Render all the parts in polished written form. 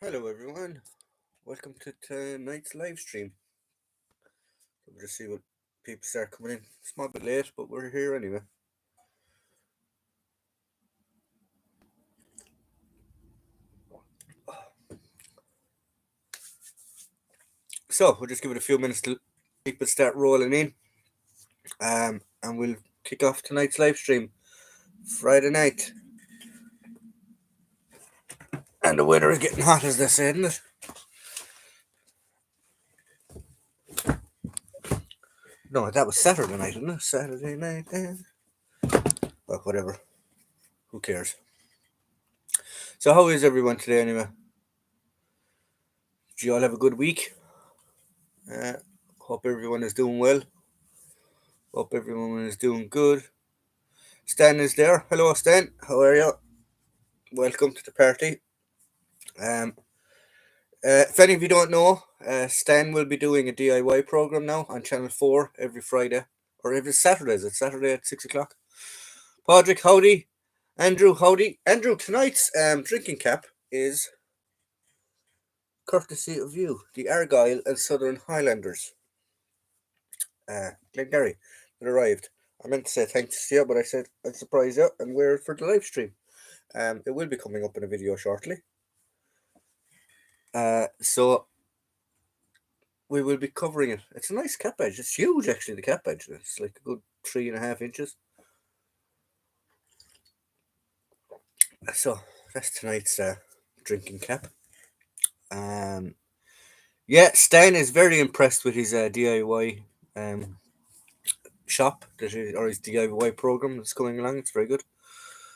Hello everyone, welcome to tonight's live stream. We'll just see what people start coming in. It's a small bit late, but we're here anyway. So we'll just give it a few minutes till people start rolling in. And we'll kick off tonight's live stream. Friday night. And the weather is getting hot, as they say, isn't it? No, that was Saturday night, isn't it? Saturday night. Well, whatever. Who cares? So how is everyone today anyway? Did you all have a good week? Hope everyone is doing well. Hope everyone is doing good. Stan is there. Hello, Stan. How are you? Welcome to the party. Um, if any of you don't know, Stan will be doing a DIY program now on Channel 4 every Friday, or every Saturday. Is it Saturday at 6 o'clock? Padraig, howdy. Andrew, howdy. Andrew, tonight's drinking cap is courtesy of you, the Argyle and Southern Highlanders. Glengarry, that arrived. I meant to say thanks to you, but I said I'd surprise you and wear it for the live stream. It will be coming up in a video shortly. So we will be covering it. It's a nice cap edge. It's huge, actually. The cap edge. It's like a good 3.5 inches. So that's tonight's drinking cap. Yeah, Stan is very impressed with his DIY shop or his DIY program that's going along. It's very good.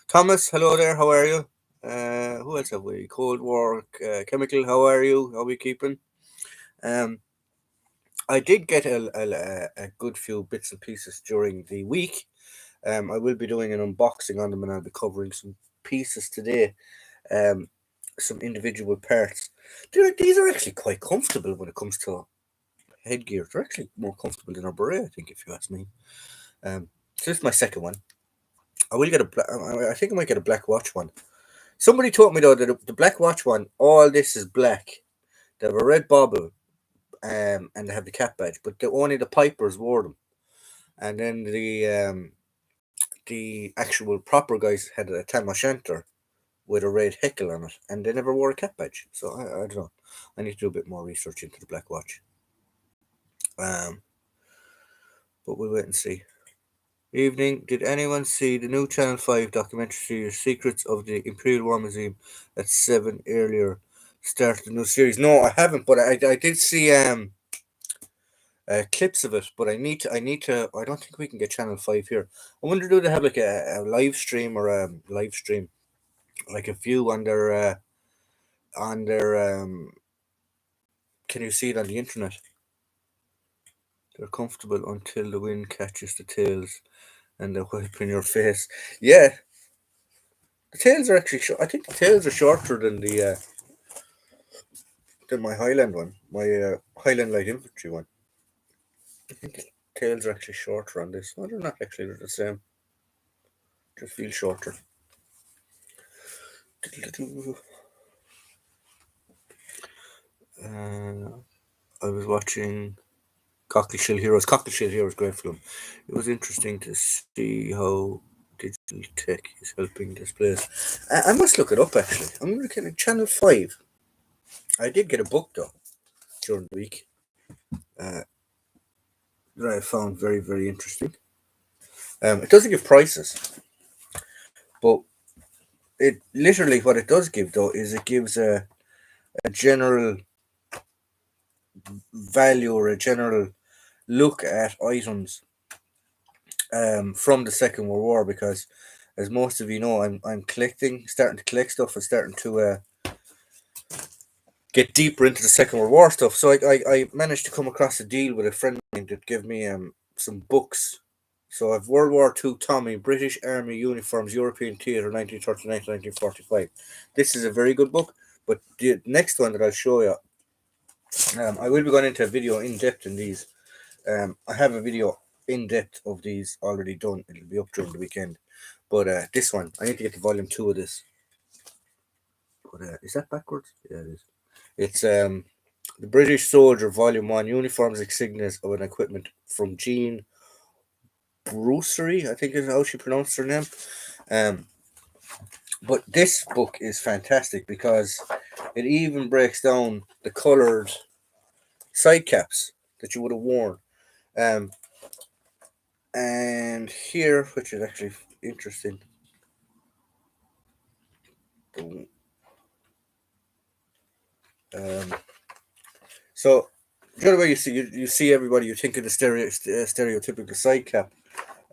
Thomas, hello there. How are you? Who else have we? Cold War Chemical. How are you? How are we keeping? I did get a good few bits and pieces during the week. I will be doing an unboxing on them, and I'll be covering some pieces today. Some individual parts. These are actually quite comfortable when it comes to headgear. They're actually more comfortable than a beret, I think, if you ask me. So this is my second one. I will get I think I might get a black watch one. Somebody told me though that the black watch one, all this is black. They have a red bobble, and they have the cap badge, but only the pipers wore them. And then the actual proper guys had a Tam O'Shanter with a red heckle on it, and they never wore a cap badge. So I don't know. I need to do a bit more research into the Black Watch. But we'll wait and see. Evening. Did anyone see the new Channel 5 documentary series Secrets of the Imperial War Museum at 7 earlier? Started the new series. No, I haven't, but I did see clips of it, but I need to. I don't think we can get Channel 5 here. I wonder, do they have like a live stream or a live stream, like a view on their. Can you see it on the internet? They're comfortable until the wind catches the tails and they whip in your face. Yeah, the tails are actually short. I think the tails are shorter than my Highland one, my Highland Light Infantry one. I think the tails are actually shorter on this. No, they're not actually. They're the same. Just feel shorter. I was watching Cockle Heroes. Cockle Heroes, great film. It was interesting to see how digital tech is helping this place. I must look it up actually. I'm looking at Channel 5. I did get a book though during the week that I found very, very interesting. It doesn't give prices, but it literally what it does give though is it gives a general value or a general look at items from the Second World War, because as most of you know, I'm starting to collect stuff and starting to get deeper into the Second World War stuff. So I managed to come across a deal with a friend of mine that gave me some books. So I've World War II Tommy, British Army Uniforms, European Theatre, 1939 to 1945. This is a very good book, but the next one that I'll show you, I will be going into a video in depth in these. I have a video in depth of these already done. It'll be up during the weekend. But this one, I need to get to volume 2 of this. But is that backwards? Yeah, it is. It's the British Soldier Volume 1 Uniforms Insignias of an Equipment from Jean Brussery, I think is how she pronounced her name. Um, but this book is fantastic because it even breaks down the coloured side caps that you would have worn. Um, and here, which is actually interesting, um, so the other way you see everybody, you think of the stereotypical side cap,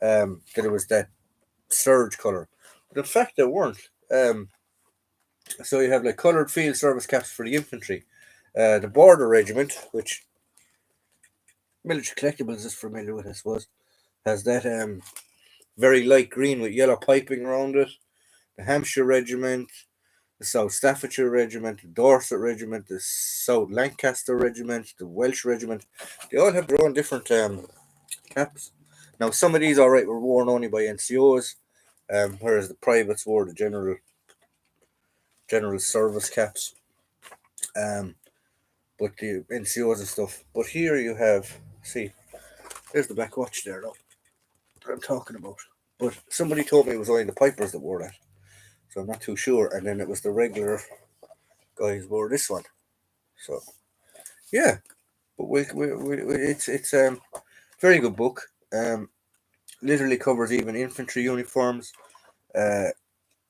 that it was that surge color, but in fact they weren't. So you have like coloured field service caps for the infantry, the border regiment, which military collectibles is familiar with, I suppose, has that very light green with yellow piping around it. The Hampshire Regiment, the South Staffordshire Regiment, the Dorset Regiment, the South Lancaster Regiment, the Welsh Regiment. They all have their own different caps. Now, some of these, all right, were worn only by NCOs, whereas the privates wore the general service caps. Um, but the NCOs and stuff. But here you have, see, there's the back watch there, though, that I'm talking about. But somebody told me it was only the Pipers that wore that, so I'm not too sure. And then it was the regular guys wore this one. So yeah, but it's very good book. Literally covers even infantry uniforms, uh,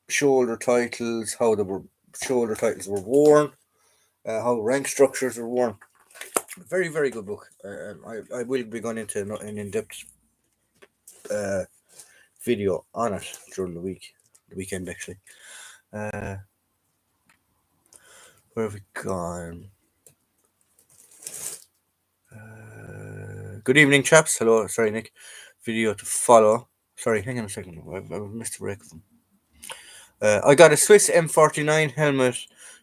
shoulder titles, how the shoulder titles were worn, how rank structures were worn. Very very good book. I will be going into an in depth uh, video on it during the weekend actually. Uh, where have we gone? Good evening, chaps. Hello, sorry, Nick. Video to follow. Sorry, hang on a second. I missed a break. I got a Swiss M49 helmet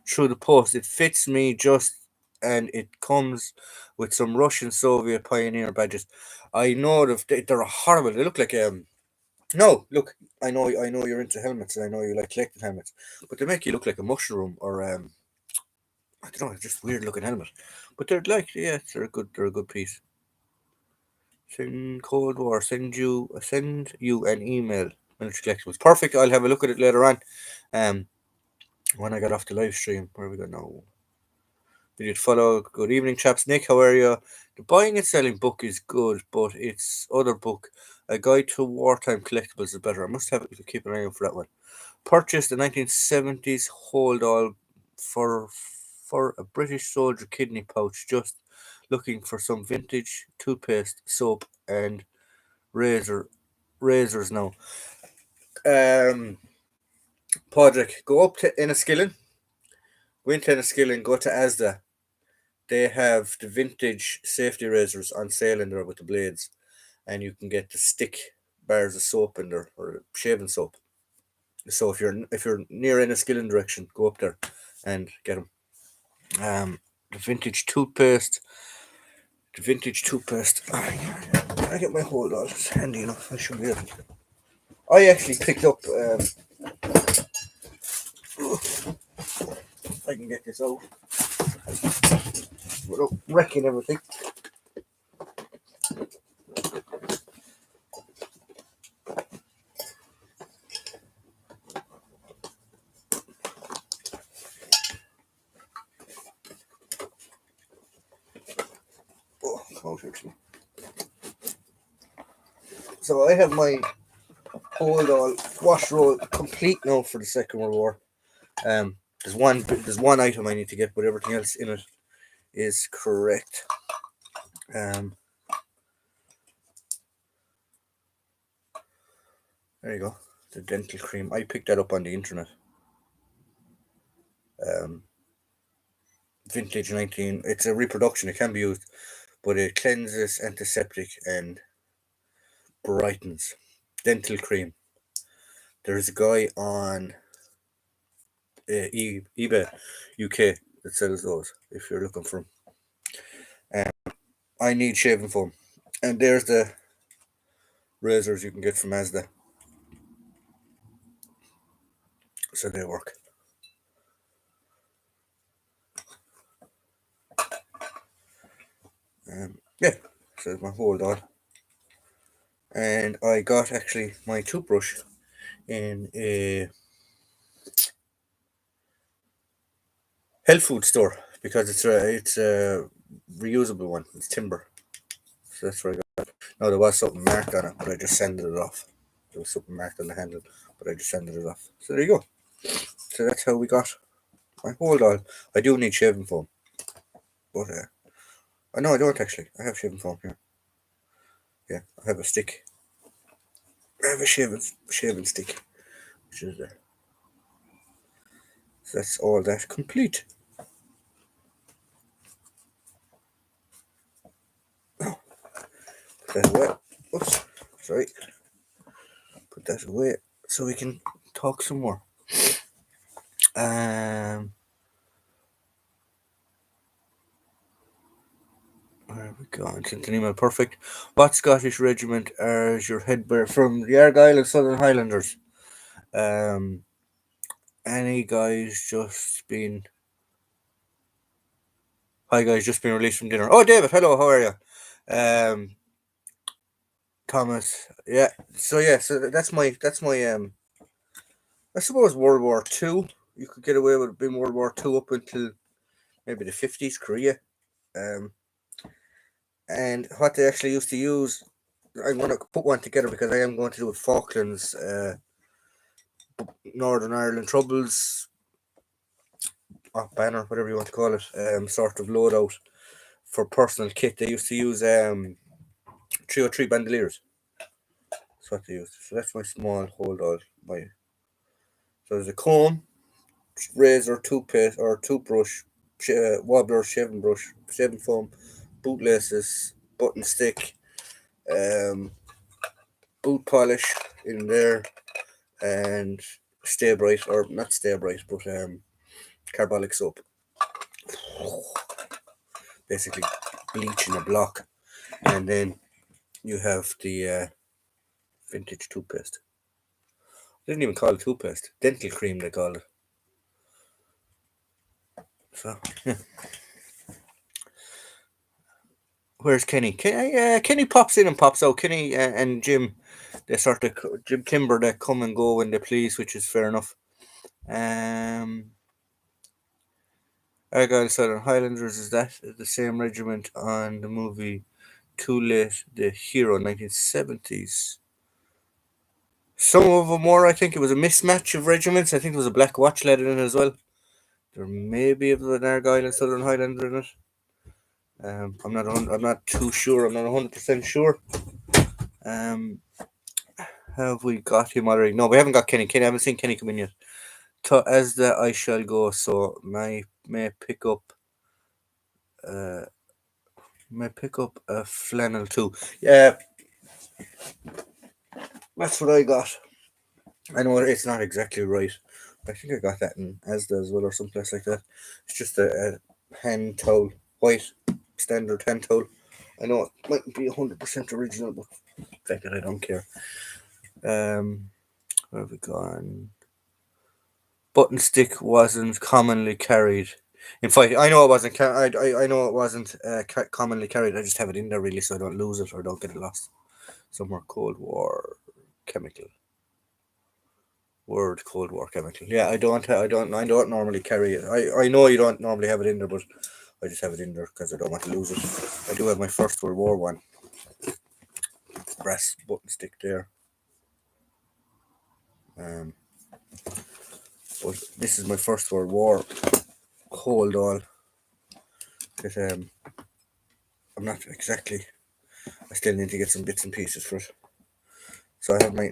through the post. It fits me just, and it comes with some Russian Soviet Pioneer badges. I know they're horrible. They look like No, look, I know you're into helmets, and I know you like collecting helmets, but they make you look like a mushroom or I don't know, just weird looking helmet. But they're like, yeah, they're a good piece. Send Cold War. Send you an email. Military collectibles. Perfect. I'll have a look at it later on. Um, when I get off the live stream. Where we go now? Video to follow. Good evening, chaps. Nick, how are you? The buying and selling book is good, but its other book, A Guide to Wartime Collectibles, is better. I must have to keep an eye out for that one. Purchased the 1970s hold all for a British soldier kidney pouch. Just looking for some vintage toothpaste, soap, and razors now. Um, Podrick, go up to Enniskillen. Go into Enniskillen, go to Asda. They have the vintage safety razors on sale in there with the blades, and you can get the stick bars of soap in there or shaving soap. So if you're near Enniskillen direction, go up there and get them. The vintage toothpaste. The vintage toothpaste. I get my hold on. It's handy enough. I should be able to. I actually picked up. I can get this out without wrecking everything. Oh, out actually. So I have my hold all wash roll complete now for the Second World War. There's one item I need to get, but everything else in it is correct. There you go. The dental cream. I picked that up on the internet. Vintage 19. It's a reproduction. It can be used, but it cleanses, antiseptic, and brightens. Dental cream. There's a guy on eBay UK that sells those. If you're looking for them, I need shaving foam, and there's the razors you can get from Asda. So they work. So that's my hold on. And I got actually my toothbrush in a health food store because it's a reusable one. It's timber. So that's where I got it. No, there was something marked on it, but I just sanded it off. There was something marked on the handle, but I just sanded it off. So there you go. So that's how we got my hold on. I do need shaving foam, but no, I don't actually. I have shaving foam here. Yeah, I have a stick. I have a shaving stick, which is there. So that's all that complete. Now, put that away. Oops, sorry. Put that away so we can talk some more. Where have we gone? Sent an email. Perfect. What Scottish regiment is your head bearer from the Argyll and Southern Highlanders? Um, any guys just been? Hi guys, just been released from dinner. Oh, David, hello. How are you? Thomas. Yeah. So yeah. So that's my. I suppose World War Two. You could get away with it being World War Two up until maybe the 50s, Korea. Um, and what they actually used to use, I'm going to put one together because I am going to do with Falklands, Northern Ireland Troubles, or banner, whatever you want to call it, sort of loadout for personal kit. They used to use 303 bandoliers. That's what they used. So that's my small hold all. So there's a comb, razor, toothpaste or toothbrush, wobbler, shaving brush, shaving foam, bootlaces, button stick, um, boot polish in there, and stay bright, or not stay bright, but carbolic soap. Basically, bleach in a block, and then you have the vintage toothpaste. They didn't even call it toothpaste. Dental cream, they called it. So, yeah. Where's Kenny? Kenny pops in and pops out. Kenny and Jim, they sort of Jim Kimber, they come and go when they please, which is fair enough. Argyle Southern Highlanders, is that the same regiment on the movie Too Late, the Hero, 1970s? Some of them were, I think it was a mismatch of regiments. I think there was a Black Watch led in it as well. There may be an Argyle and Southern Highlander in it. I'm not too sure. I'm not 100% sure. Have we got him already? No, we haven't got Kenny. I haven't seen Kenny come in yet. As the I shall go, so may pick up a flannel too. Yeah, that's what I got. I know it's not exactly right. I think I got that in Asda as well or someplace like that. It's just a hand towel, white standard hand towel. I know it mightn't be 100% original, but fuck it, I don't care. Where have we gone? Button stick wasn't commonly carried in fight. I know it wasn't. I know it wasn't commonly carried. I just have it in there really, so I don't lose it or don't get it lost somewhere. Cold War chemical. Word Cold War chemical. Yeah, I don't normally carry it. I know you don't normally have it in there, but I just have it in there because I don't want to lose it. I do have my First World War one. Brass button stick there. But this is my First World War hold all. Because I'm not exactly. I still need to get some bits and pieces for it. So I have my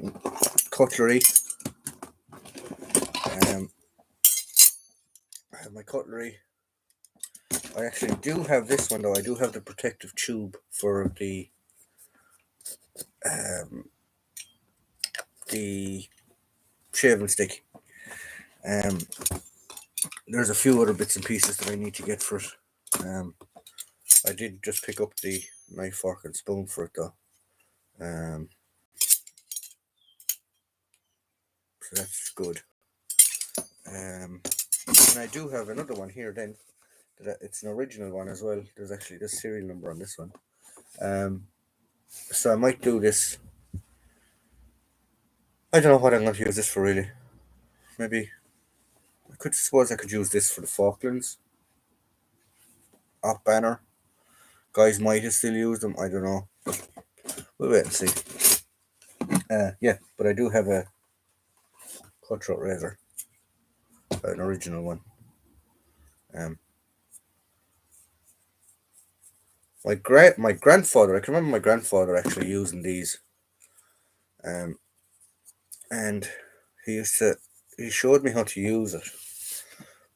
cutlery. I have my cutlery. I actually do have this one though. I do have the protective tube for the shaving stick. There's a few other bits and pieces that I need to get for it. I did just pick up the knife, fork, and spoon for it though. So that's good. And I do have another one here then. It's an original one as well. There's actually this serial number on this one. So I might do this. I don't know what I'm going to use this for really. Maybe I could suppose I could use this for the Falklands op banner. Guys might have still used them. I don't know. We'll wait and see. Yeah, but I do have a cutthroat razor, an original one. Um, my grandfather. I can remember my grandfather actually using these. Um, and he showed me how to use it,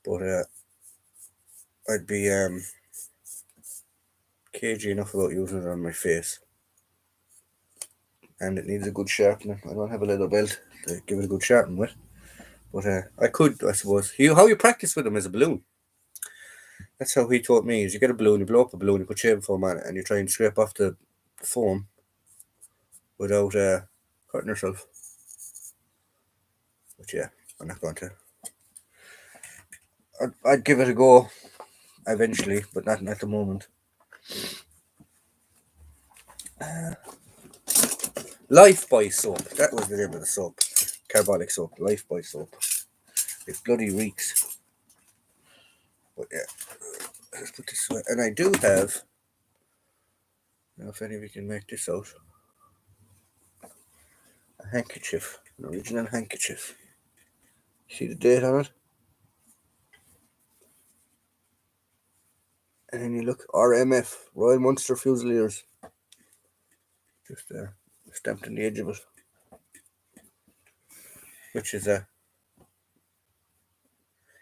but I'd be cagey enough about using it on my face, and it needs a good sharpening. I don't have a little belt to give it a good sharpening with, but I could, I suppose. How you practice with them is a balloon. That's how he taught me. Is you get a balloon, you blow up a balloon, you put shaving foam on it, and you try and scrape off the foam without hurting yourself. But yeah, I'm not going to. I'd give it a go eventually, but not at the moment. Lifebuoy soap. That was the name of the soap. Carbolic soap. Lifebuoy soap. It bloody reeks. But yeah, let's put this away. And I do have. I don't know if any of you can make this out. A handkerchief. An original handkerchief. See the date on it? And then you look RMF. Royal Munster Fusiliers. Just there. Stamped on the edge of it. Which is a.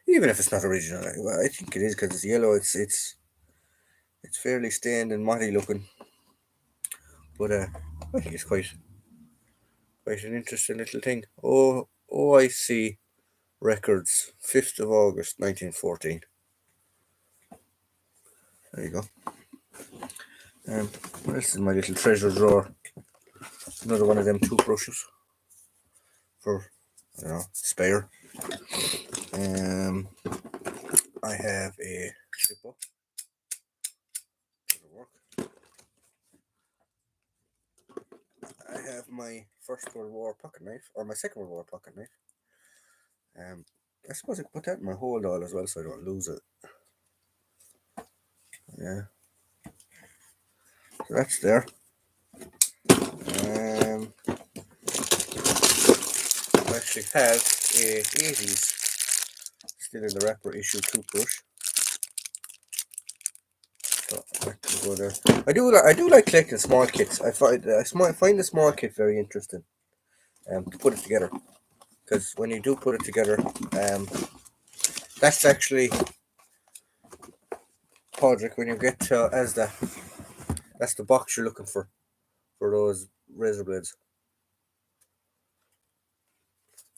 Even if it's not original, well, I think it is because it's yellow. It's fairly stained and motty looking, but I think it's quite an interesting little thing. OIC Records, 5th of August, 1914. There you go. This is my little treasure drawer. Another one of them toothbrushes for, I don't know, spare. I have a Zippo. Work. I have my First World War pocket knife, or my Second World War pocket knife. I suppose I could put that in my hold all as well so I don't lose it. Yeah. So that's there. I actually have a 80s still in the wrapper issue toothbrush. So that can go there. I do like collecting small kits. I find the small kit very interesting. To put it together, because when you do put it together, that's actually Podrick, when you get to Asda, that's the box you're looking for those razor blades.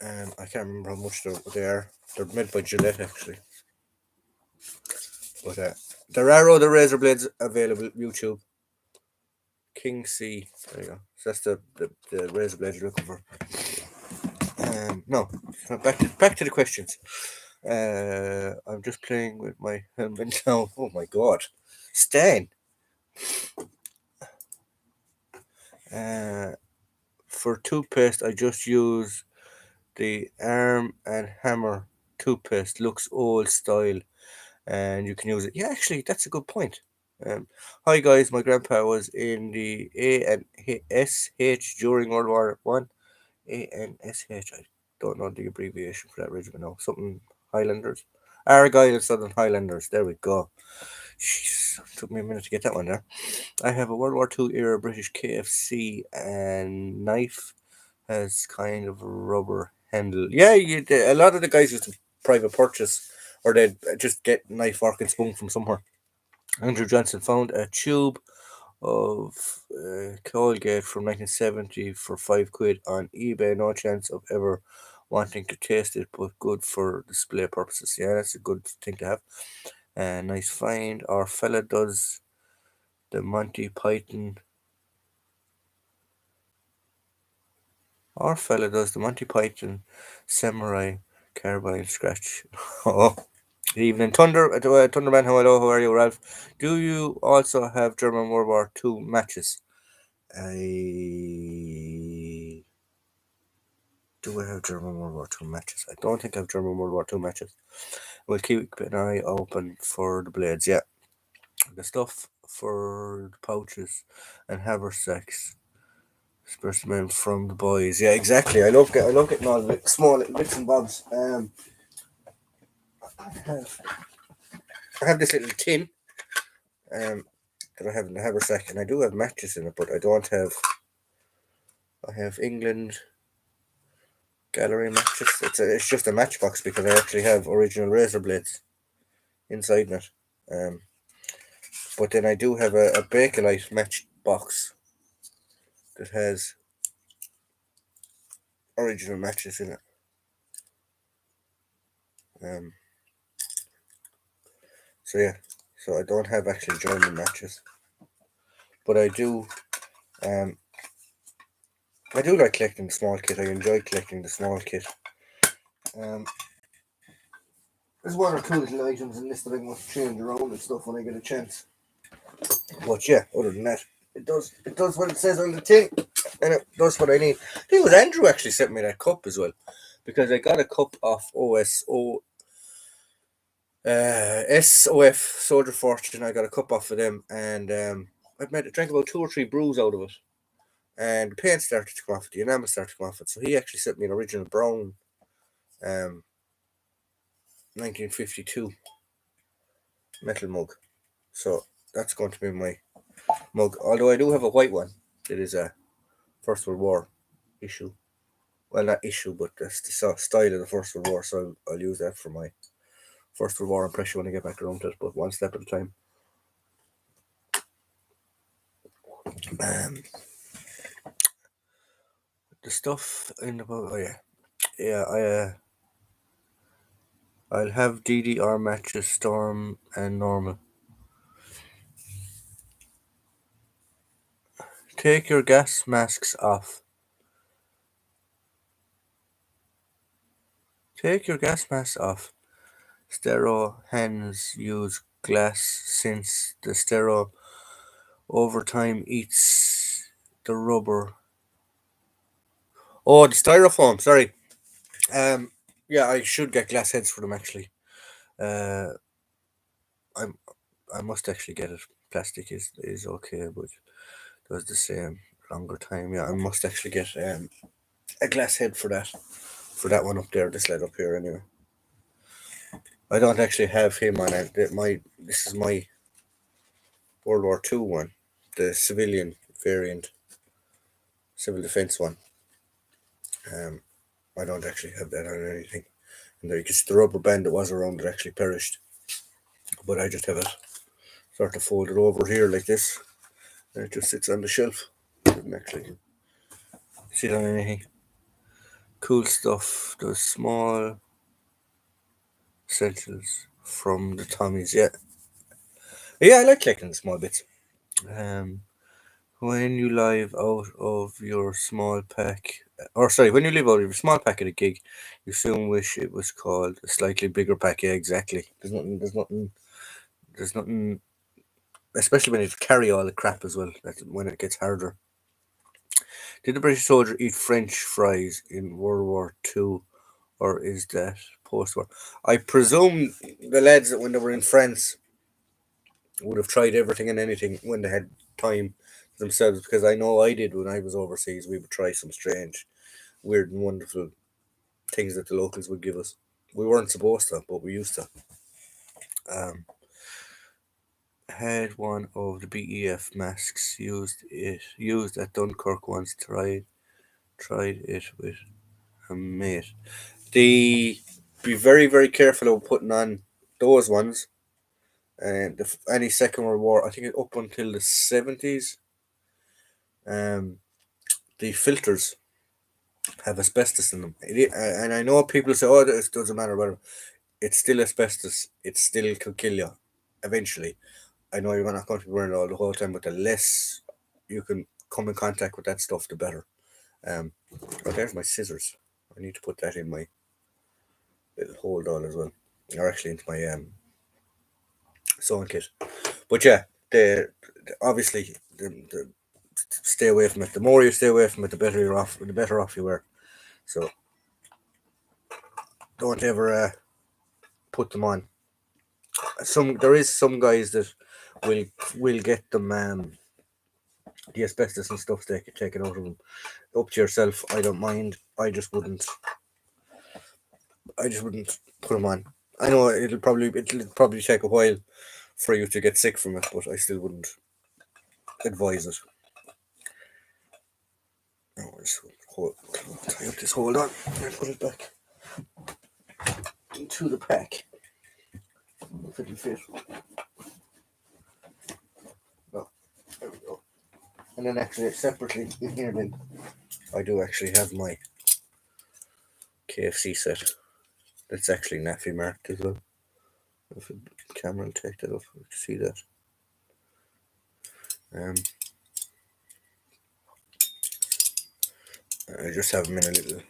I can't remember how much they are. They're made by Gillette actually. But there are other razor blades available. YouTube. King C. There you go. So that's the razor blade you're looking for. No, back to the questions. I'm just playing with my helmet now. Oh my god, Stan. For toothpaste, I just use the Arm and Hammer toothpaste. Looks old style, and you can use it. Yeah, actually, that's a good point. Hi guys, my grandpa was in the ANSH during World War One. ANSH. I don't know the abbreviation for that regiment now. Something Highlanders. Argyle and Southern Highlanders. There we go. Jeez, took me a minute to get that one there. I have a World War Two era British KFC and knife has kind of a rubber handle. Yeah, a lot of the guys used to private purchase or they'd just get knife, fork, and spoon from somewhere. Andrew Johnson found a tube of Colgate from 1970 for £5 on eBay. No chance of ever wanting to taste it, but good for display purposes. Yeah, that's a good thing to have. Nice find. Our fella does the Monty Python. Our fella does the Monty Python Samurai Carbine scratch. Oh, Good evening, Thunderman. Hello, how are you, Ralph? Do you also have German World War II matches? I do I have German World War II matches? I don't think I have German World War II matches. We'll keep an eye open for the blades. Yeah, the stuff for the pouches and haversacks. Specimen from the boys. Yeah, exactly. I love getting all the small little bits and bobs. I have this little tin that I have in the haversack, and I do have matches in it, but I don't have. I have England gallery matches. It's just a matchbox because I actually have original razor blades inside it. Um, but then I do have a Bakelite matchbox that has original matches in it. Um, so yeah, so I don't have actually German matches, but I do. Um, I do like collecting the small kit. I enjoy collecting the small kit. Um, there's one or two little items in this that I want to change around and stuff when I get a chance. But yeah, other than that, it does what it says on the tin, and it does what I need. I think it was Andrew actually sent me that cup as well, because I got a cup off SOF Soldier Fortune. I got a cup off of them, and drank about 2 or 3 brews out of it, and the paint started to come off it, the enamel started to come off it. So he actually sent me an original brown, 1952 metal mug. So that's going to be my mug. Although I do have a white one. It is a First World War issue. Well, not issue, but that's the style of the First World War. So I'll use that for my First World War impression when I get back around to it. But one step at a time. Um, the stuff in the book. Oh yeah. I'll have DDR matches, Storm and Normal. Take your gas masks off. Take your gas masks off. Stereo hens use glass since the stereo over time eats the rubber. Oh, the styrofoam. Sorry. Um. Yeah, I should get glass heads for them actually. Uh, I'm. I must actually get it. Plastic is okay, but does the same longer time. Yeah, I must actually get a glass head for that. For that one up there, this led up here anyway. I don't actually have him on it. This is my World War Two one, the civilian variant, civil defense one. Um, I don't actually have that on anything. And there, just the rubber band that was around it actually perished. But I just have it sort of folded over here like this, and it just sits on the shelf. Doesn't actually sit on anything. Cool stuff. Those small essentials from the Tommies. Yeah, yeah. I like collecting the small bits. Um, when you live out of your small pack, or sorry, when you live out of your small pack at a gig, you soon wish it was called a slightly bigger pack. Yeah, exactly. There's nothing. Especially when you have to carry all the crap as well. That's when it gets harder. Did the British soldier eat French fries in World War Two, or is that post-war? I presume the lads that when they were in France would have tried everything and anything when they had time themselves, because I know I did when I was overseas. We would try some strange, weird, and wonderful things that the locals would give us. We weren't supposed to, but we used to. Um, had one of the BEF masks used at Dunkirk once. Tried it with a mate. The Be very very careful of putting on those ones. And any Second World War, I think up until the 70s, um, the filters have asbestos in them. And I know people say, "Oh, it doesn't matter, whatever." It's still asbestos. It still could kill you eventually. I know you're not going to be wearing it all the whole time, but the less you can come in contact with that stuff, the better. Oh, there's my scissors. I need to put that in my little hold on as well. or actually into my sewing kit. But yeah, the obviously the stay away from it. The more you stay away from it, the better you're off. The better off you are. So don't ever put them on. There is some guys that will get them the asbestos and stuff taken out of them. Up to yourself. I don't mind. I just wouldn't put them on. I know it'll probably take a while for you to get sick from it, but I still wouldn't advise it. Oh, tie up this. Hold on. I'll put it back into the pack. If it'll fit. No, there we go. And then actually separately in here, then I do actually have my KFC set. That's actually Naffy marked as well. If the camera will take that up, you can see that. I just have them in a little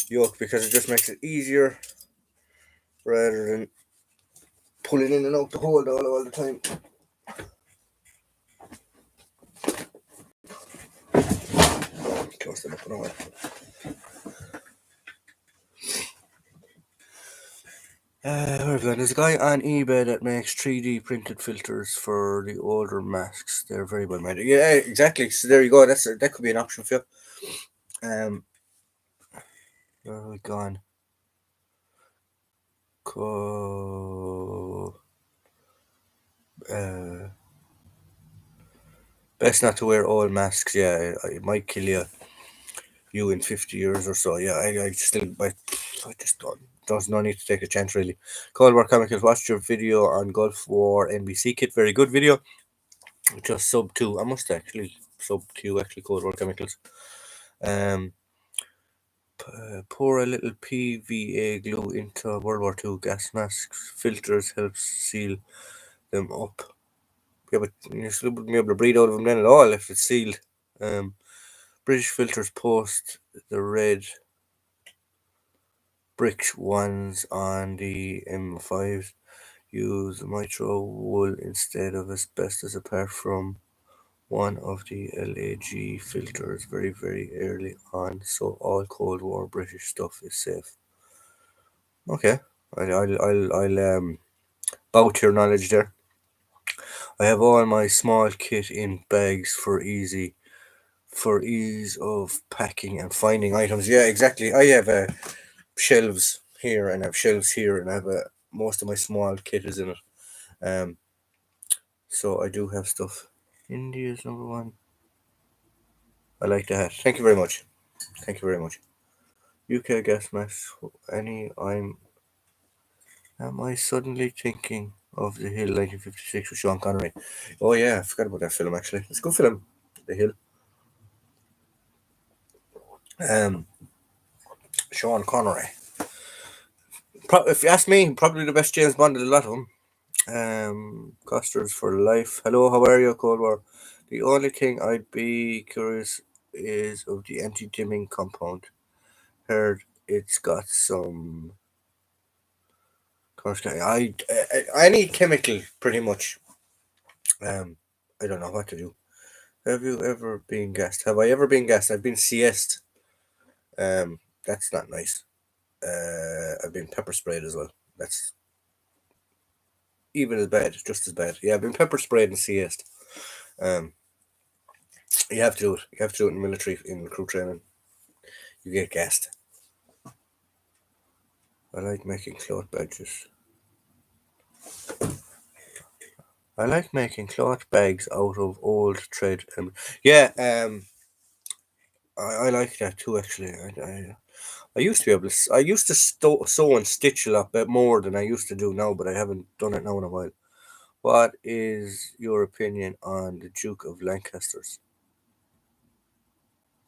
yoke because it just makes it easier rather than pulling in and out the hold all the time. Close them up and away. There's a guy on eBay that makes 3D printed filters for the older masks. They're very well made. Yeah, exactly. So there you go. That could be an option for you. Where have we gone? Best not to wear all masks. Yeah, it might kill you in 50 years or so. Yeah, I just don't. There's no need to take a chance, really. Cold War Chemicals, watched your video on Gulf War NBC kit. Very good video. Just sub 2. I must actually sub 2, actually, Cold War Chemicals. Pour a little PVA glue into World War II gas masks. Filters helps seal them up. Yeah, but you still wouldn't be able to breathe out of them then at all if it's sealed. British filters post the red brick ones on the M5s. Use nitro wool instead of asbestos apart from one of the LAG filters very, very early on, so all Cold War British stuff is safe. Okay, I'll bow to your knowledge there. I have all my small kit in bags for ease of packing and finding items. Yeah, exactly. I have shelves here and I have shelves here, and I have most of my small kit is in it. So I do have stuff. India's number one. I like the hat. Thank you very much. Thank you very much. UK gas mask. Am I suddenly thinking of The Hill 1956 with Sean Connery? Oh yeah, I forgot about that film actually. It's a good film, The Hill. Sean Connery. If you ask me, probably the best James Bond of the lot of them. Costers for life. Hello, how are you, Cold War? The only thing I'd be curious is of the anti-dimming compound. Heard it's got some. Any chemical, pretty much. I don't know what to do. Have you ever been gassed? Have I ever been gassed? I've been CS'd. That's not nice. I've been pepper sprayed as well. That's even as bad, just as bad. Yeah, I've been pepper sprayed and CS'd. You have to do it. You have to do it in the military, in crew training. You get gassed. I like making cloth badges. I like making cloth bags out of old thread. Yeah, I like that too. Actually, I used to be able to. I used to sew and stitch a lot bit more than I used to do now, but I haven't done it now in a while. What is your opinion on the Duke of Lancaster's?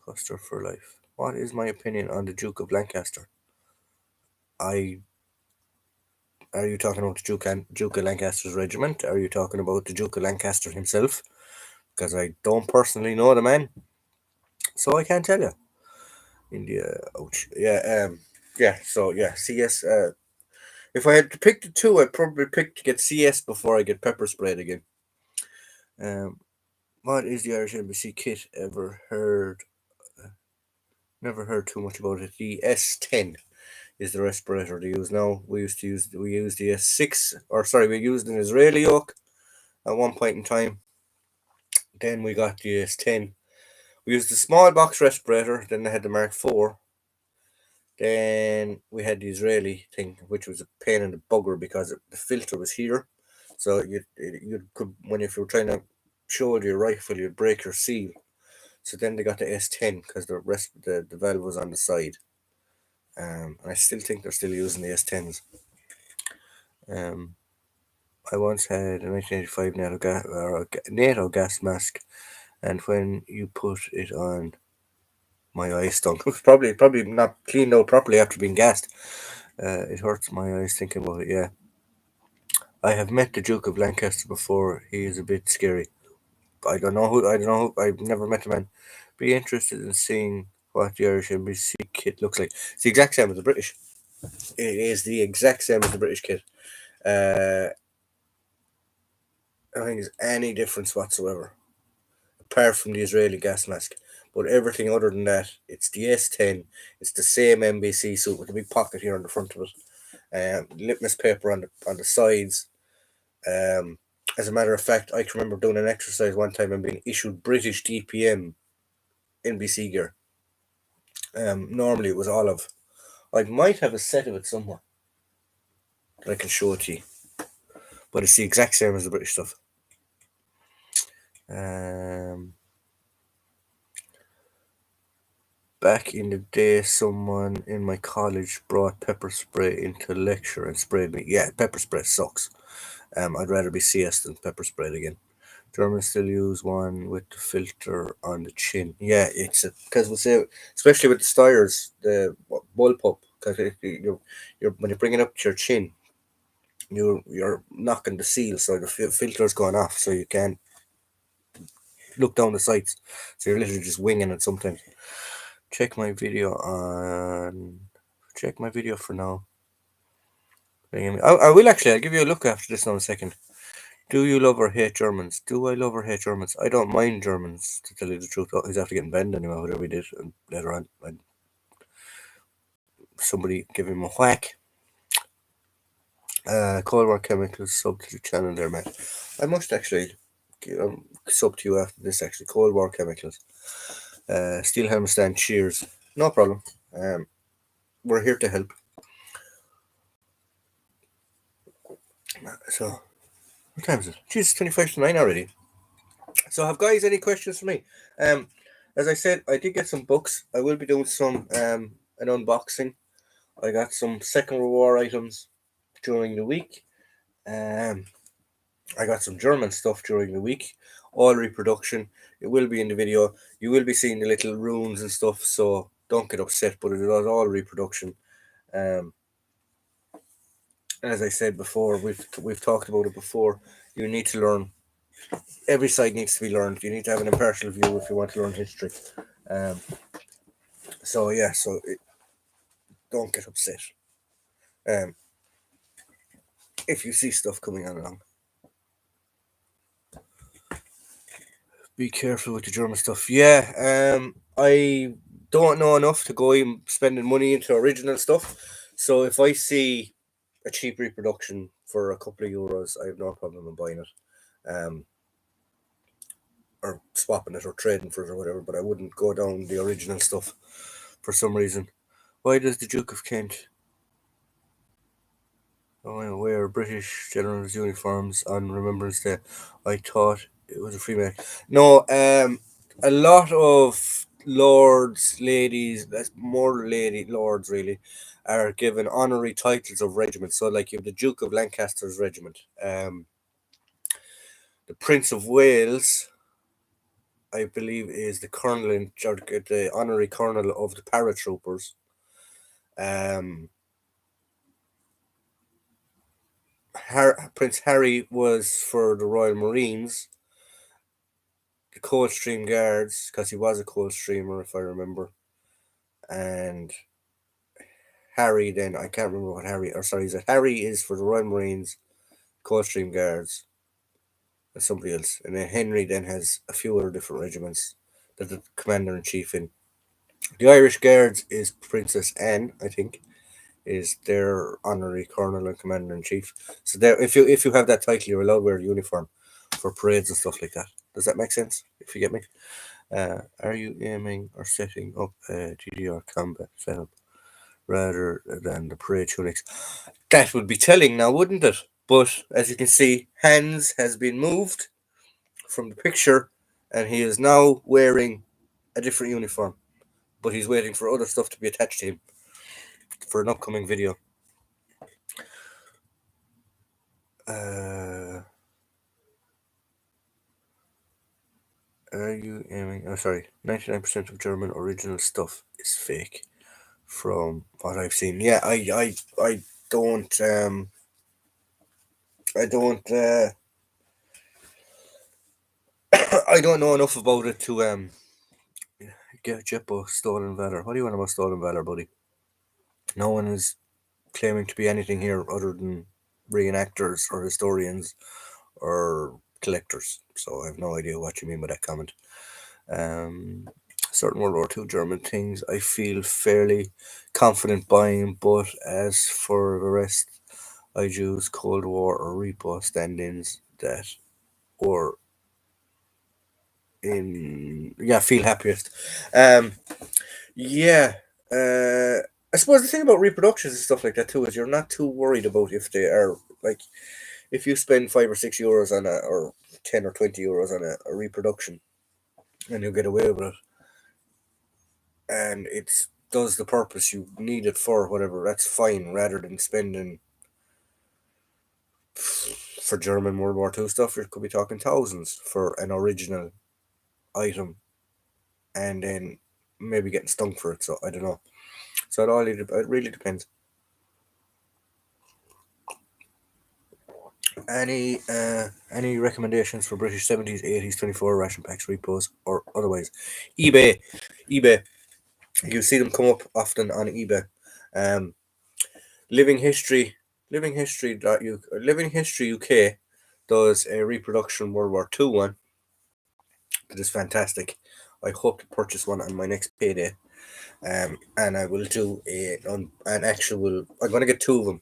Custer for life. What is my opinion on the Duke of Lancaster? Are you talking about the Duke of Lancaster's regiment? Are you talking about the Duke of Lancaster himself? Because I don't personally know the man, so I can't tell you. India, ouch. Yeah, yeah. So yeah, CS. If I had to pick the two, I'd probably pick to get CS before I get pepper sprayed again. What is the Irish Embassy kit? Never heard too much about it. The S10 is the respirator they use now. We used the S6, or sorry, we used an Israeli yoke at one point in time. Then we got the S10. We used the small box respirator. Then they had the Mark IV. Then we had the Israeli thing, which was a pain in the bugger because the filter was here. So you could, when if you were trying to shoulder your rifle, you'd break your seal. So then they got the S10 because the valve was on the side. And I still think they're still using the S10s. I once had a 1985 NATO gas mask, and when you put it on, my eyes stunk. It was probably not cleaned out properly after being gassed. It hurts my eyes thinking about it. Yeah, I have met the Duke of Lancaster before. He is a bit scary. I don't know who. I don't know. I've never met the man. Be interested in seeing what the Irish NBC kit looks like. It's the exact same as the British. It is the exact same as the British kit. I don't think there's any difference whatsoever, apart from the Israeli gas mask. But everything other than that, it's the S10. It's the same NBC suit with a big pocket here on the front of it. Litmus paper on the sides. As a matter of fact, I can remember doing an exercise one time and being issued British DPM NBC gear. Normally it was olive. I might have a set of it somewhere that I can show it to you. But it's the exact same as the British stuff. Back in the day, someone in my college brought pepper spray into lecture and sprayed me. Yeah, pepper spray sucks. I'd rather be CS than pepper sprayed again. Germans still use one with the filter on the chin. Yeah, it's because we say, especially with the Steyrs, the bullpup, because you're when you bring it up to your chin, you're knocking the seal, so the filter's going off, so you can't look down the sights. So you're literally just winging it sometimes. Check my video for now. I will actually. I'll give you a look after this now in a second. Do you love or hate Germans? Do I love or hate Germans? I don't mind Germans, to tell you the truth. Oh, he's after getting banned anyway, whatever he did. And later on, somebody give him a whack. Cold War Chemicals sub to the channel there, mate. I must actually sub to you after this, actually. Cold War Chemicals. Steel Helm Stand, cheers. No problem. We're here to help. So, what time is it? Jesus, 25 to 9 already. So, have guys any questions for me? As I said, I did get some books. I will be doing some an unboxing. I got some Second World War items during the week. I got some German stuff during the week. All reproduction. It will be in the video. You will be seeing the little runes and stuff. So don't get upset. But it is all reproduction. As I said before, we've talked about it before. You need to learn. Every side needs to be learned. You need to have an impartial view if you want to learn history. So yeah, don't get upset. If you see stuff coming on along, be careful with the German stuff. Yeah, I don't know enough to go in spending money into original stuff. So if I see a cheap reproduction for a couple of euros, I have no problem in buying it. Or swapping it or trading for it or whatever, but I wouldn't go down the original stuff for some reason. Why does the Duke of Kent wear British generals' uniforms on Remembrance Day? I thought it was a free man. No, a lot of lords, ladies, that's more lords really, are given honorary titles of regiment. So, like you have the Duke of Lancaster's regiment, the Prince of Wales, I believe, is the colonel in the honorary colonel of the paratroopers. Prince Harry was for the Royal Marines, the Coldstream Guards, because he was a Coldstreamer, if I remember, and Harry, then I can't remember what Harry, or sorry, is it Harry is for the Royal Marines, Coldstream Guards, and somebody else. And then Henry then has a few other different regiments that the commander in chief in. The Irish Guards is Princess Anne, I think, is their honorary colonel and commander in chief. So there, if you have that title, you're allowed to wear a uniform for parades and stuff like that. Does that make sense? If you get me, are you aiming or setting up a GDR combat setup rather than the parade tunics? That would be telling now, wouldn't it? But as you can see, Hans has been moved from the picture, and he is now wearing a different uniform. But he's waiting for other stuff to be attached to him for an upcoming video. Are you aiming? Oh, sorry. 99% of German original stuff is fake, from what I've seen. Yeah, I don't I don't I don't know enough about it to get Jeppo stolen valor. What do you want about stolen valor, buddy? No one is claiming to be anything here other than reenactors or historians or collectors. So I have no idea what you mean by that comment. Certain World War II German things I feel fairly confident buying, but as for the rest, I choose Cold War or repo stand-ins that were in feel happiest. Um, yeah, I suppose the thing about reproductions and stuff like that too is you're not too worried about if they are like if you spend €5 or €6 on a or €10 or €20 on a reproduction and you get away with it and it does the purpose you need it for, whatever, that's fine, rather than spending for German World War II stuff. You could be talking thousands for an original item and then maybe getting stung for it. So I don't know. So it really depends. Any recommendations for British 70s, 80s, 24 ration packs, repos, or otherwise? eBay. You see them come up often on eBay. Um, Living History, Living History UK does a reproduction World War II one that is fantastic. I hope to purchase one on my next payday. And I will do an actual. I'm going to get two of them.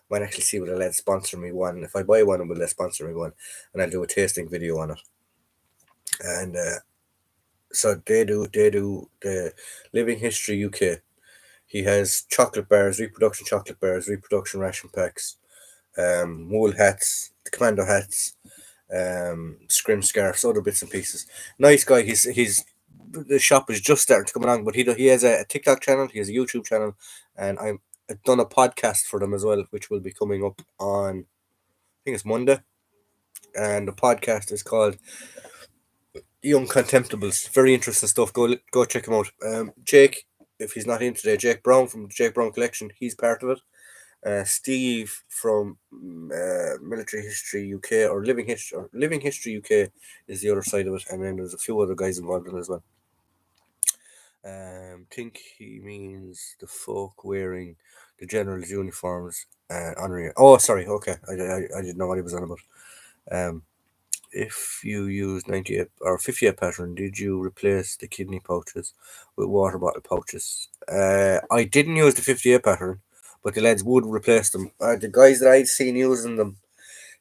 Might actually see whether they'll sponsor me one. If I buy one, will they sponsor me one? And I'll do a tasting video on it. And so they do the Living History UK. He has chocolate bars, reproduction ration packs, wool hats, the commando hats, scrim scarves, other bits and pieces. Nice guy. He's the shop is just starting to come along, but he has a TikTok channel, he has a YouTube channel, and I've done a podcast for them as well, which will be coming up on I think it's Monday, and the podcast is called Young Contemptibles. Very interesting stuff. Go check him out. Jake, if he's not in today, Jake Brown from the Jake Brown Collection, he's part of it. Steve from Military History UK or Living History UK is the other side of it, and then there's a few other guys involved in it as well. Think he means the folk wearing the general's uniforms and honoring. Oh, sorry. Okay, I didn't know what he was on about. If you used 98 or 58 pattern, did you replace the kidney pouches with water bottle pouches? I didn't use the 58 pattern, but the lads would replace them. The guys that I'd seen using them,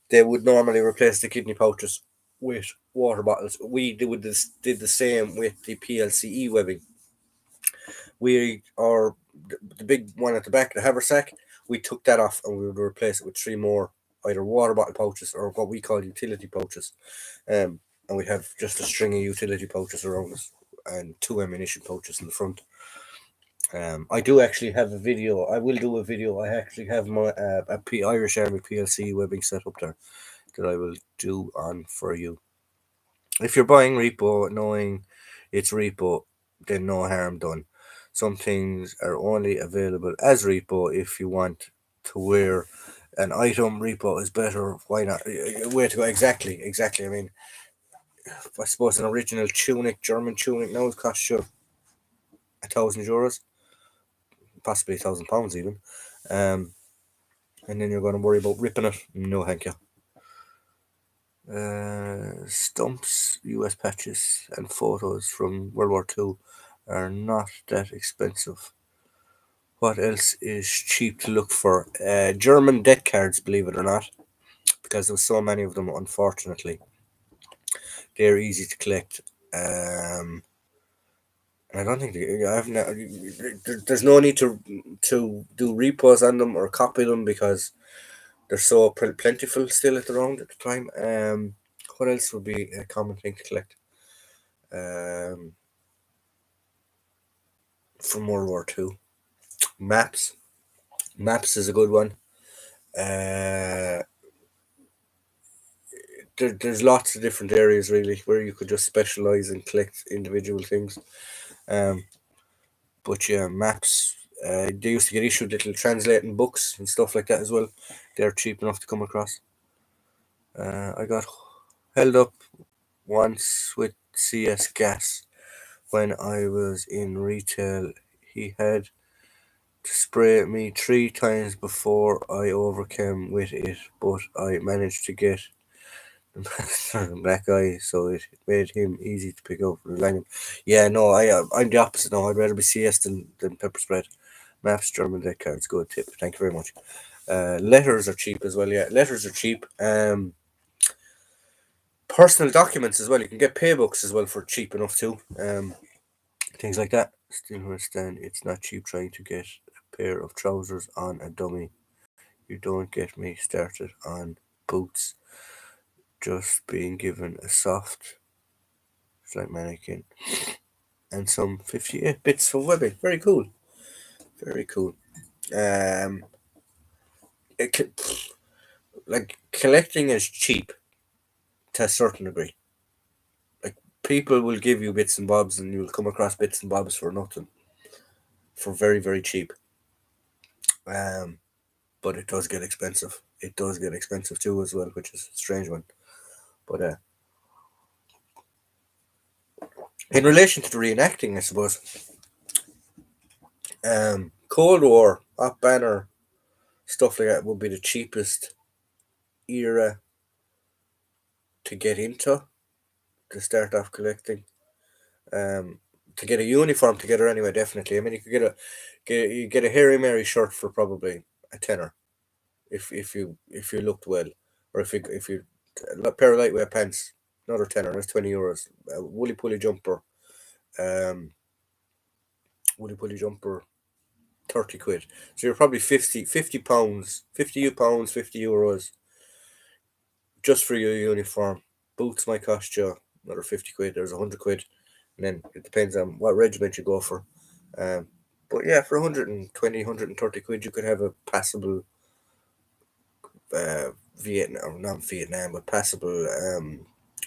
they would normally replace the kidney pouches with water bottles. We did the same with the PLCE webbing. The big one at the back, the haversack, we took that off and we would replace it with three more either water bottle pouches or what we call utility pouches. And we have just a string of utility pouches around us and two ammunition pouches in the front. I do actually have a video. I will do a video. I actually have my Irish Army PLC webbing set up there that I will do on for you. If you're buying repo, knowing it's repo, then no harm done. Some things are only available as repo. If you want to wear an item, repo is better. Why not? Way to go. Exactly. I mean, I suppose an original tunic, German tunic, now it costs you €1,000. possibly £1,000 even. And then you're going to worry about ripping it. No, thank you. Stumps, US patches, and photos from World War II are not that expensive. What else is cheap to look for? German debt cards, believe it or not, because there's so many of them, unfortunately. They're easy to collect. I don't think there's no need to do repos on them or copy them because they're so plentiful still around at the time. What else would be a common thing to collect? From World War II, maps. Maps is a good one. There's lots of different areas really where you could just specialize and collect individual things. But yeah, maps. They used to get issued little translating books and stuff like that as well. They're cheap enough to come across. I got held up once with CS Gas when I was in retail. He had to spray me 3 times before I overcame with it, but I managed to get the black eye, so it made him easy to pick up. Yeah, no, I'm the opposite now. I'd rather be CS than pepper spread. Maps, German deck cards, good tip. Thank you very much. Letters are cheap as well. Yeah, letters are cheap. Personal documents as well. You can get pay books as well for cheap enough too. Things like that. Still understand it's not cheap trying to get a pair of trousers on a dummy. You don't get me started on boots. Just being given a soft, like mannequin, and some 58 bits for webbing. Very cool. Very cool. Um, like collecting is cheap to a certain degree. Like people will give you bits and bobs, and you'll come across bits and bobs for nothing, for very very cheap. But it does get expensive. It does get expensive too as well, which is a strange one. But in relation to the reenacting, I suppose, Cold War, Op Banner, stuff like that would be the cheapest era to get into, to start off collecting. To get a uniform together anyway, definitely. I mean, you could get a Harry Mary shirt for probably a tenner, if you looked well, or if you a pair of lightweight pants, another tenner. That's €20. A woolly pulley jumper, um, woolly pulley jumper, 30 quid. So you're probably 50 pounds, £50, €50 just for your uniform. Boots might cost you another 50 quid. There's 100 quid, and then it depends on what regiment you go for. But yeah, for 120, 130 quid, you could have a passable Vietnam, or not Vietnam, but passable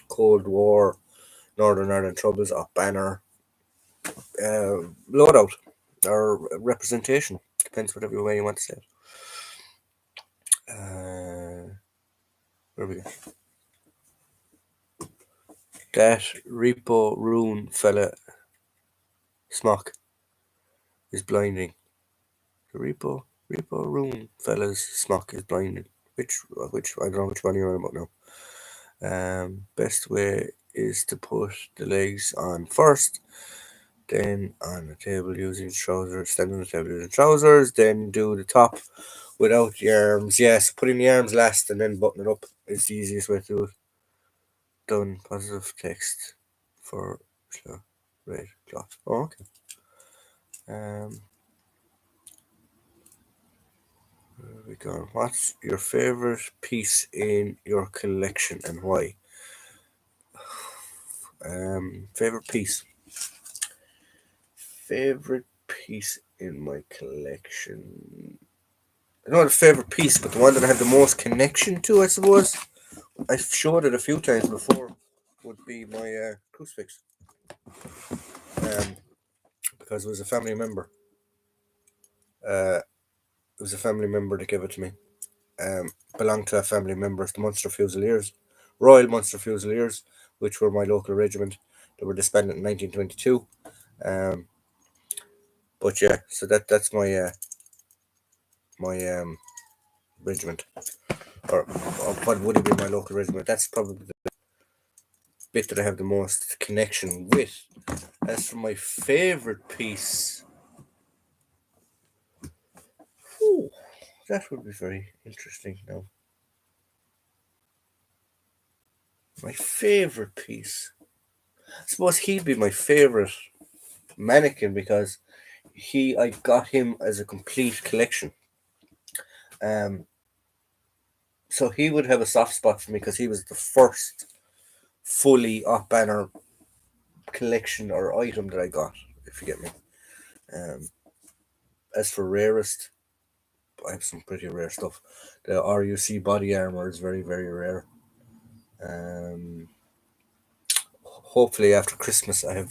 Cold War, Northern Ireland Troubles, Op Banner loadout or representation. Depends whatever way you want to say it. Where we go? That Repo Rune fella smock is blinding. The Repo Rune fella's smock is blinding. Which I don't know which one you're on about now. Best way is to put the legs on first, then on the table using trousers, stand on the table using trousers, then do the top without the arms. Yes, putting the arms last and then button it up is the easiest way to do it. Done. Positive text for red cloth. Oh, okay. Where are we going? What's your favorite piece in your collection and why? Favorite piece. Favorite piece in my collection. Not a favorite piece, but the one that I have the most connection to, I suppose. I've showed it a few times before. Would be my crucifix. Because it was a family member. It was a family member that gave it to me. Belonged to a family member, the Munster Fusiliers, Royal Munster Fusiliers, which were my local regiment. They were disbanded in 1922. But yeah, so that's my regiment, or what would it be, my local regiment. That's probably the bit that I have the most connection with. As for my favorite piece, whew, that would be very interesting. Now, my favorite piece, I suppose he'd be my favorite mannequin because I got him as a complete collection. Um, so he would have a soft spot for me because he was the first fully off banner collection or item that I got, if you get me. Um, as for rarest, I have some pretty rare stuff. The RUC body armor is very, very rare. Um, hopefully after Christmas, I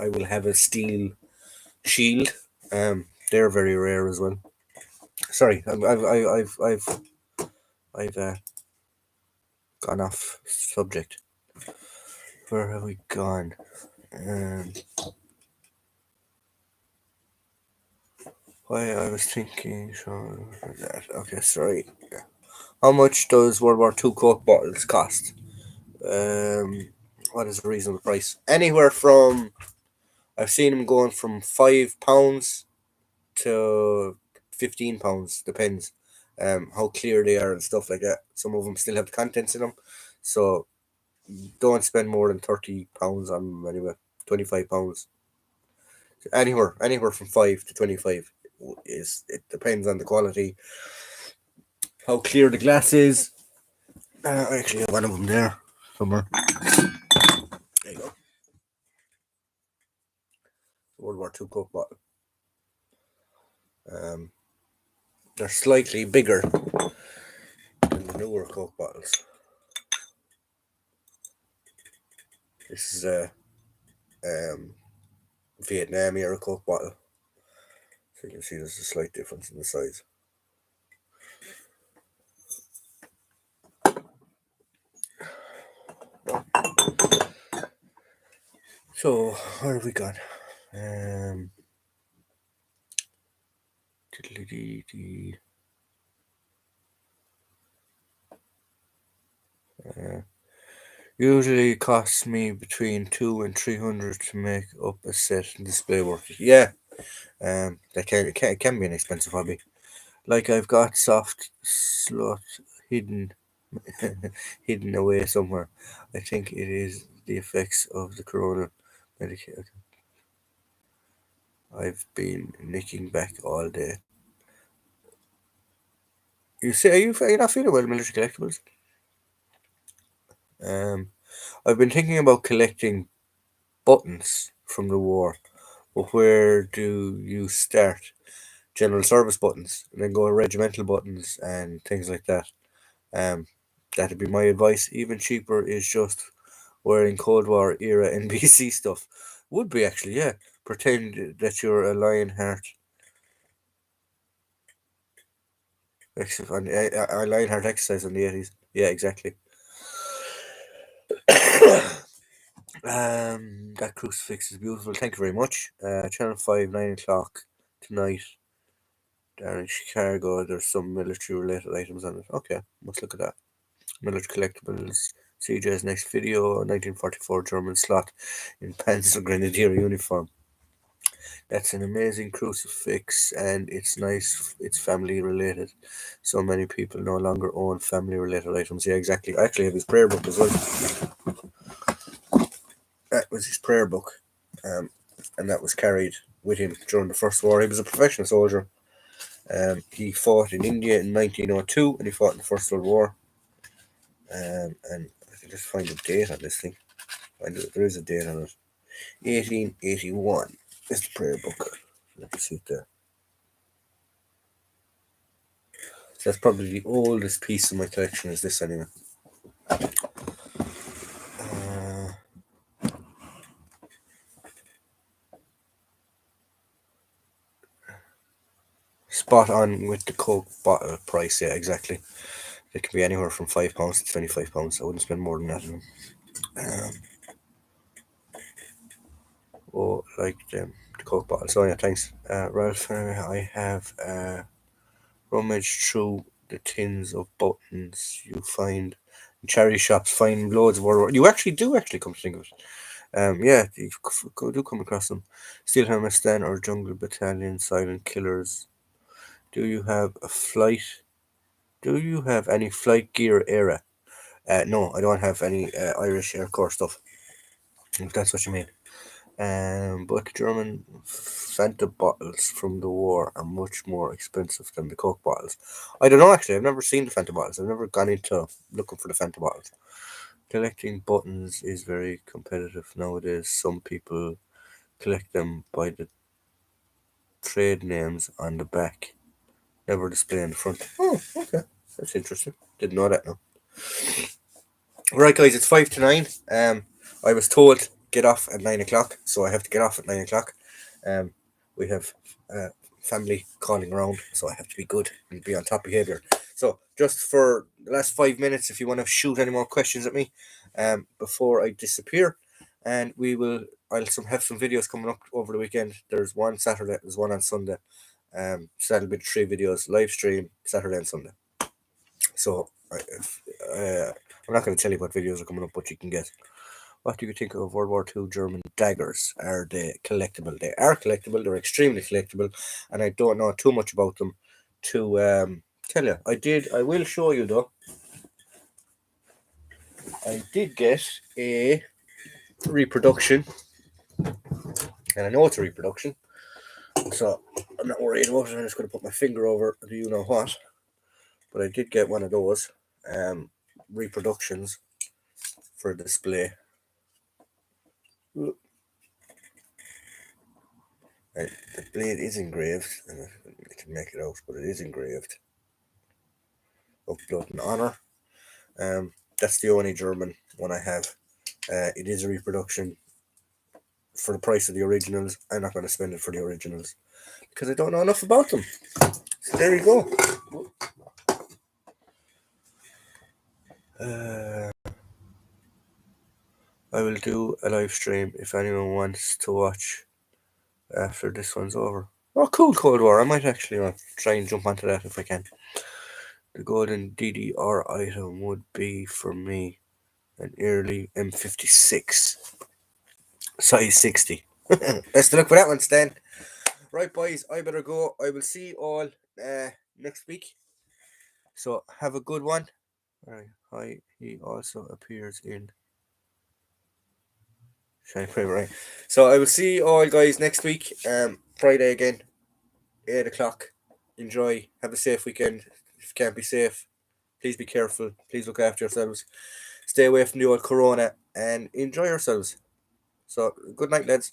will have a steel shield. They're very rare as well. Sorry, I've gone off subject. Where have we gone? Um, why I was thinking. So that. Okay, sorry. How much does World War Two Coke bottles cost? What is a reasonable price? Anywhere from, I've seen them going from £5 to £15. Depends, how clear they are and stuff like that. Some of them still have the contents in them, so don't spend more than £30 on them anyway. £25. Anywhere from 5 to 25 is, it depends on the quality, how clear the glass is. I actually have one of them there somewhere. There you go. World War Two Coke bottle. They're slightly bigger than the newer Coke bottles. This is a Vietnam era Coke bottle. So you can see there's a slight difference in the size. So where have we gone? Usually it costs me between 200 and 300 to make up a set and display work. Yeah, it can be an expensive hobby. Like I've got soft slot hidden hidden away somewhere. I think it is the effects of the corona medication. I've been nicking back all day. You say, are you not feeling well, military collectibles? Um, I've been thinking about collecting buttons from the war, but where do you start? General service buttons, and then go regimental buttons and things like that. Um, that'd be my advice. Even cheaper is just wearing Cold War era NBC stuff. Would be actually, yeah. Pretend that you're a Lionheart. A Lionheart exercise in the 80s. Yeah, exactly. That crucifix is beautiful. Thank you very much. Channel 5, 9 o'clock tonight. Down in Chicago, there's some military related items on it. Okay, let's look at that. Military collectibles. CJ's next video, 1944 German slot in Panzer Grenadier uniform. That's an amazing crucifix, and it's nice. It's family related. So many people no longer own family related items. Yeah, exactly. I actually have his prayer book as well. That was his prayer book, and that was carried with him during the First War. He was a professional soldier. He fought in India in 1902, and he fought in the First World War. And I can just find a date on this thing. There is a date on it. 1881 is the prayer book. Let's see it there. So that's probably the oldest piece of my collection. Is this anyway? Spot on with the Coke bottle price. Yeah, exactly. It can be anywhere from £5 to £25. I wouldn't spend more than that on them. Oh, like them. The Coke bottle. So yeah, thanks, Ralph. I have rummaged through the tins of buttons you find in charity shops. Find loads of World War. You actually do come to think of it. Yeah, you do come across them. Steel Helmet Stand or Jungle Battalion, Silent Killers. Do you have a flight? Do you have any flight gear era? No, I don't have any Irish Air Corps stuff. If that's what you mean. But German Fanta bottles from the war are much more expensive than the Coke bottles. I don't know actually. I've never seen the Fanta bottles. I've never gone into looking for the Fanta bottles. Collecting buttons is very competitive nowadays. Some people collect them by the trade names on the back, never display in the front. Oh, okay, that's interesting. Didn't know that. No. Right, guys, it's 5 to 9. I was told get off at 9 o'clock, so I have to get off at 9 o'clock. We have family calling around, so I have to be good and be on top behavior. So, just for the last 5 minutes, if you want to shoot any more questions at me, before I disappear, and I'll have some videos coming up over the weekend. There's one Saturday, there's one on Sunday. So that'll be 3 videos, live stream Saturday and Sunday. So, I'm not going to tell you what videos are coming up, but you can guess. What do you think of World War II German daggers? Are they collectible? They are collectible. They're extremely collectible, and I don't know too much about them to tell you. I will show you though. I did get a reproduction, and I know it's a reproduction, so I'm not worried about it. I'm just going to put my finger over the you know what. But I did get one of those reproductions for display. Right, the blade is engraved, and I can make it out, but it is engraved. Of Blood and Honor. That's the only German one I have. It is a reproduction for the price of the originals. I'm not going to spend it for the originals because I don't know enough about them. So there you go. I will do a live stream if anyone wants to watch after this one's over. Oh, cool, Cold War. I might actually try and jump onto that if I can. The golden DDR item would be, for me, an early M56. Size 60. Best of luck for that one, Stan. Right, boys, I better go. I will see you all next week. So, have a good one. Right. Hi, he also appears in Shiny Primer, right? So, I will see you all, guys, next week. Friday again, 8 o'clock. Enjoy. Have a safe weekend. If you can't be safe, please be careful. Please look after yourselves. Stay away from the old corona and enjoy yourselves. So, good night, lads.